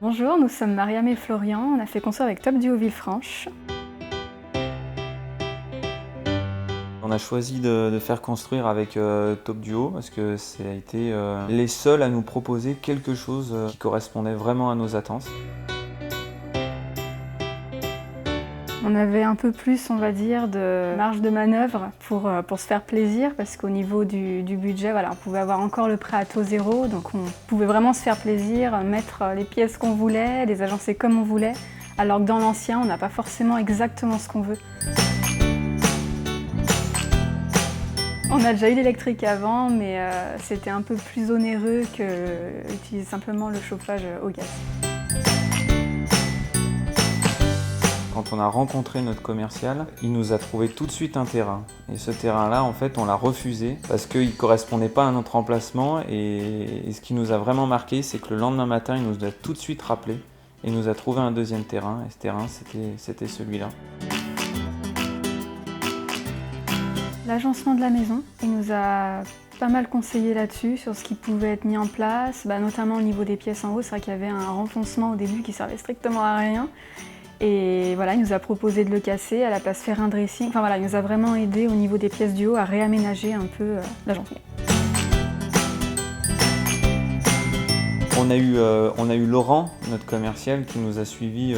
Bonjour, nous sommes Mariam et Florian, on a fait construire avec Top Duo Villefranche. On a choisi de faire construire avec Top Duo parce que ça a été les seuls à nous proposer quelque chose qui correspondait vraiment à nos attentes. On avait un peu plus, on va dire, de marge de manœuvre pour se faire plaisir parce qu'au niveau du budget, voilà, on pouvait avoir encore le prêt à taux zéro, donc on pouvait vraiment se faire plaisir, mettre les pièces qu'on voulait, les agencer comme on voulait, alors que dans l'ancien, on n'a pas forcément exactement ce qu'on veut. On a déjà eu l'électrique avant, mais c'était un peu plus onéreux qu'utiliser simplement le chauffage au gaz. Quand on a rencontré notre commercial, il nous a trouvé tout de suite un terrain. Et ce terrain-là, en fait, on l'a refusé parce qu'il ne correspondait pas à notre emplacement. Et ce qui nous a vraiment marqué, c'est que le lendemain matin, il nous a tout de suite rappelé et nous a trouvé un deuxième terrain. Et ce terrain, c'était celui-là. L'agencement de la maison, il nous a pas mal conseillé là-dessus, sur ce qui pouvait être mis en place, notamment au niveau des pièces en haut. C'est vrai qu'il y avait un renfoncement au début qui servait strictement à rien. Et voilà, il nous a proposé de le casser, à la place faire un dressing. Enfin voilà, il nous a vraiment aidé au niveau des pièces du haut à réaménager un peu l'agencement. On a eu Laurent, notre commercial, qui nous a suivis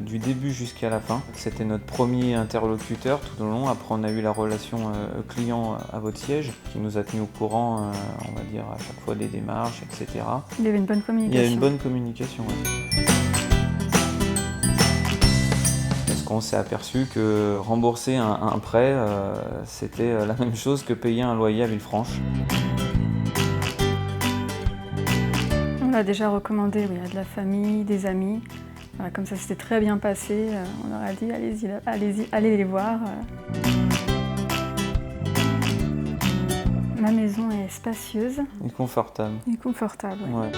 du début jusqu'à la fin. C'était notre premier interlocuteur tout au long. Après, on a eu la relation client à votre siège, qui nous a tenus au courant, on va dire, à chaque fois des démarches, etc. Il y avait une bonne communication. Il y a une bonne communication, ouais. Parce qu'on s'est aperçu que rembourser un prêt, c'était la même chose que payer un loyer à Villefranche. On l'a déjà recommandé, oui, à de la famille, des amis. Voilà, comme ça s'était très bien passé, on leur a dit allez-y, allez les voir. Ma maison est spacieuse. Et confortable. Et confortable. Oui. Ouais.